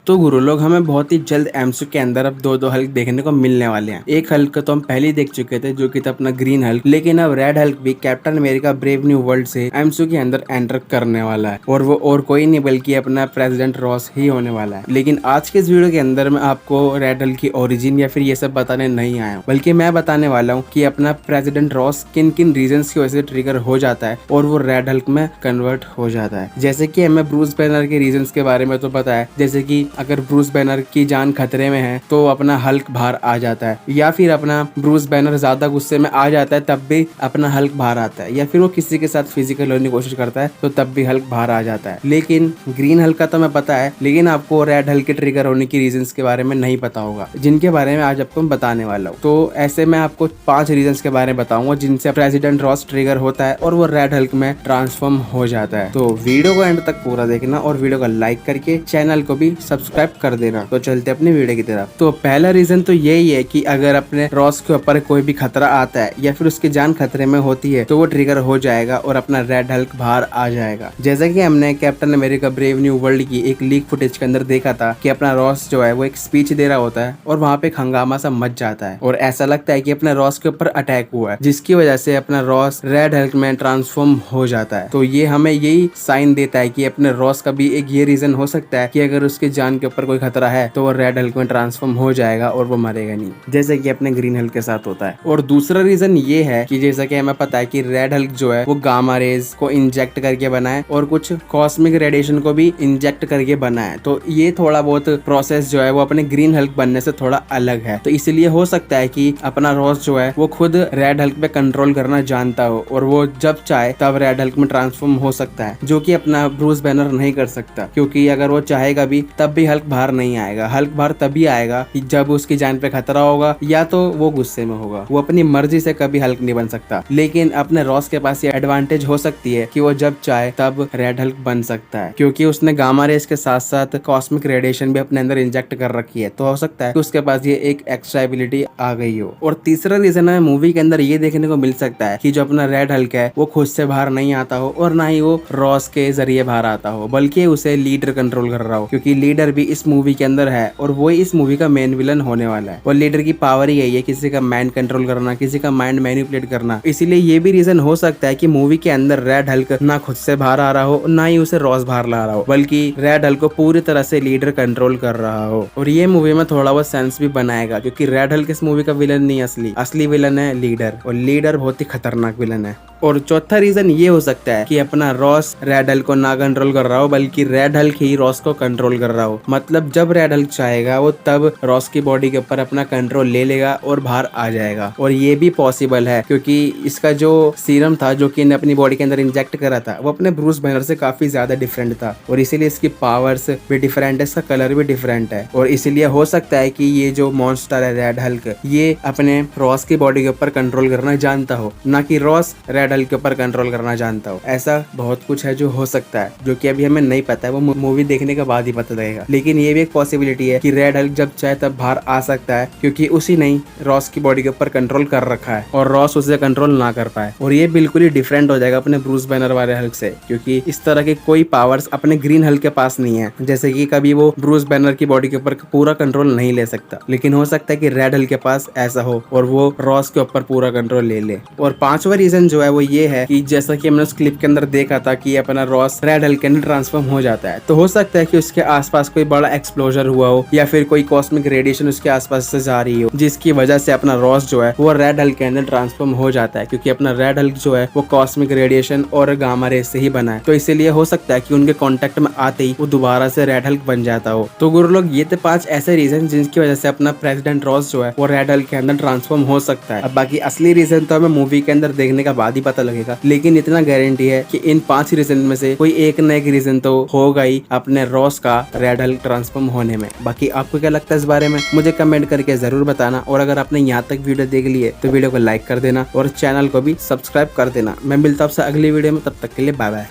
तो गुरु लोग हमें बहुत ही जल्द एमसीयू के अंदर अब दो हल्क देखने को मिलने वाले हैं। एक हल्क तो हम पहले ही देख चुके थे जो कि था अपना ग्रीन हल्क, लेकिन अब रेड हल्क भी captain America brave new world से एमसीयू के अंदर एंटर करने वाला है और वो और कोई नहीं बल्कि अपना प्रेसिडेंट रॉस ही होने वाला है। लेकिन आज के इस वीडियो के अंदर मैं आपको रेड हल्क की ओरिजिन या फिर ये सब बताने नहीं आया हूँ, बल्कि मैं बताने वाला हूँ कि अपना प्रेसिडेंट रॉस किन किन रीजंस की वजह से ट्रिगर हो जाता है और वो रेड हल्क में कन्वर्ट हो जाता है। जैसे कि हमें ब्रूस बैनर के रीजंस के बारे में तो पता है, जैसे कि अगर ब्रूस बैनर की जान खतरे में है तो अपना हल्क बाहर आ जाता है, या फिर अपना ब्रूस बैनर ज्यादा गुस्से में आ जाता है तब भी अपना हल्क बाहर आता है, या फिर वो किसी के साथ फिजिकल होने की कोशिश करता है तो तब भी हल्क बाहर आ जाता है। लेकिन ग्रीन हल्क का तो मैं पता है, लेकिन आपको रेड हल्क के ट्रिगर होने की रीजंस के बारे में नहीं पता होगा, जिनके बारे में आज आपको मैं बताने वाला हूँ। तो ऐसे मैं आपको 5 रीजंस के बारे में बताऊंगा जिनसे प्रेसिडेंट रॉस ट्रिगर होता है और वो रेड हल्क में ट्रांसफॉर्म हो जाता है। तो वीडियो को एंड तक पूरा देखना और वीडियो को लाइक करके चैनल को भी सब्सक्राइब कर देना। तो चलते अपने वीडियो की तरफ। तो पहला रीजन तो यही है कि अगर अपने रॉस के ऊपर कोई भी खतरा आता है या फिर उसकी जान खतरे में होती है तो वो ट्रिगर हो जाएगा और अपना रेड हल्क बाहर आ जाएगा। जैसा कि हमने captain America brave new world की एक लीक फुटेज के अंदर देखा था कि अपना रॉस जो है वो एक स्पीच दे रहा होता है और वहाँ पे एक हंगामा सा मच जाता है और ऐसा लगता है कि अपने रॉस के ऊपर अटैक हुआ है, जिसकी वजह से अपना रॉस रेड हल्क में ट्रांसफॉर्म हो जाता है। तो ये हमें यही साइन देता है कि अपने रॉस का भी एक ये रीजन हो सकता है कि अगर उसकी जान के ऊपर कोई खतरा है तो वो रेड हल्क में ट्रांसफॉर्म हो जाएगा और वो मरेगा नहीं, जैसे कि अपने ग्रीन हल्क के साथ होता है। और दूसरा रीजन ये है कि जैसा कि हमें पता है कि रेड हल्क जो है वो गामा रेज को इंजेक्ट करके बना है और कुछ कॉस्मिक रेडिएशन को भी इंजेक्ट करके बना है। तो ये थोड़ा बहुत प्रोसेस जो है वो अपने ग्रीन हल्क बनने से थोड़ा अलग है। तो इसलिए हो सकता है कि अपना रॉस जो है वो खुद रेड हल्क पे कंट्रोल करना जानता हो और वो जब चाहे तब रेड हल्क में ट्रांसफॉर्म हो सकता है, जो कि अपना ब्रूस बैनर नहीं कर सकता, क्योंकि अगर वो चाहेगा भी तब भी हल्क बाहर नहीं आएगा। हल्क बाहर तभी आएगा जब उसकी जान पे खतरा होगा या तो वो गुस्से में होगा। वो अपनी मर्जी से कभी हल्क नहीं बन सकता। लेकिन अपने रॉस के पास ये एडवांटेज हो सकती है कि वो जब चाहे तब रेड हल्क बन सकता है, क्योंकि उसने गामा रेस के साथ साथ कॉस्मिक रेडिएशन भी अपने अंदर इंजेक्ट कर रखी है। तो हो सकता है कि उसके पास ये एक एक्स्ट्रा एबिलिटी आ गई हो। और तीसरा रीजन है मूवी के अंदर ये देखने को मिल सकता है कि जो अपना रेड हल्क है वो खुद से बाहर नहीं आता हो और ना ही वो रॉस के जरिए बाहर आता हो, बल्कि उसे लीडर कंट्रोल कर रहा हो, क्योंकि लीडर भी इस मूवी के अंदर है और वो इस मूवी का मेन विलन होने वाला है। और लीडर की पावर ही यही है किसी का माइंड कंट्रोल करना, किसी का माइंड मैनिपुलेट करना। इसीलिए ये भी रीजन हो सकता है कि मूवी के अंदर रेड हल्क ना खुद से बाहर आ रहा हो ना ही उसे रॉस बाहर ला रहा हो, बल्कि रेड हल्क को पूरी तरह से लीडर कंट्रोल कर रहा हो। और ये मूवी में थोड़ा बहुत सेंस भी बनाएगा, क्योंकि रेड हल्क इस मूवी का विलन नहीं, असली विलन है लीडर, और लीडर बहुत ही खतरनाक विलन है। और चौथा रीजन ये हो सकता है कि अपना रॉस रेड हल्क को ना कंट्रोल कर रहा हो, बल्कि रेड हल्क ही रॉस को कंट्रोल कर रहा हो। मतलब जब रेड हल्क चाहेगा वो तब रॉस की बॉडी के ऊपर अपना कंट्रोल ले लेगा और बाहर आ जाएगा। और ये भी पॉसिबल है क्योंकि इसका जो सीरम था जो कि इन्हें अपनी बॉडी के अंदर इंजेक्ट करा था वो अपने ब्रूस बैनर से काफी ज्यादा डिफरेंट था, और इसीलिए इसकी पावर्स भी डिफरेंट है, इसका कलर भी डिफरेंट है। और इसीलिए हो सकता है कि ये जो मॉन्स्टर है रेड हल्क, ये अपने रॉस की बॉडी के ऊपर कंट्रोल करना जानता हो, ना कि रॉस रेड हल्क के ऊपर कंट्रोल करना जानता हो। ऐसा बहुत कुछ है जो हो सकता है, जो कि अभी हमें नहीं पता है, वो मूवी देखने के बाद ही पता लगेगा। लेकिन ये भी एक पॉसिबिलिटी है कि रेड हल्क जब चाहे तब बाहर आ सकता है, क्योंकि उसी ने रॉस की बॉडी के ऊपर कंट्रोल कर रखा है और रॉस उसे कंट्रोल ना कर पाए। और ये बिल्कुल ही डिफरेंट हो जाएगा अपने ब्रूस बैनर वाले हल्क से, क्योंकि इस तरह की कोई पावर्स अपने ग्रीन हल्क के पास नहीं है। जैसे कि कभी वो ब्रूस बैनर की बॉडी के ऊपर पूरा कंट्रोल नहीं ले सकता, लेकिन हो सकता है कि रेड हल्क के पास ऐसा हो और वो रॉस के ऊपर पूरा कंट्रोल ले ले। और पांचवा रीजन जो है वो ये है कि जैसा कि हमने उस क्लिप के अंदर देखा था कि अपना रॉस रेड हल्क के अंदर ट्रांसफॉर्म हो जाता है, तो हो सकता है कि उसके आसपास कोई बड़ा एक्सप्लोजर हुआ हो या फिर कोई कॉस्मिक रेडिएशन उसके आसपास से जा रही हो, जिसकी वजह से अपना रॉस जो है वो रेड हल्क के अंदर ट्रांसफॉर्म हो जाता है, क्योंकि अपना रेड हल्क जो है वो कॉस्मिक रेडिएशन और गामा रेस से ही बना है। तो इसीलिए हो सकता है कि उनके कांटेक्ट में आते ही वो दोबारा से रेड हल्क बन जाता हो। तो गुरु लोग ये थे 5 ऐसे रीजन जिनकी वजह से अपना प्रेसिडेंट रॉस जो है वो रेड हल्क के अंदर ट्रांसफॉर्म हो सकता है। अब बाकी असली रीजन तो हमें मूवी के अंदर देखने का बाद ही पता लगेगा, लेकिन इतना गारंटी है कि इन 5 रीजन में से कोई एक न एक रीजन तो होगा ही अपने रॉस का रेड हल्क ट्रांसफॉर्म होने में। बाकी आपको क्या लगता है इस बारे में मुझे कमेंट करके जरूर बताना, और अगर आपने यहाँ तक वीडियो देख ली है तो वीडियो को लाइक कर देना और चैनल को भी सब्सक्राइब कर देना। मैं मिलता हूँ आपसे अगली वीडियो में, तब तक के लिए बाय बाय।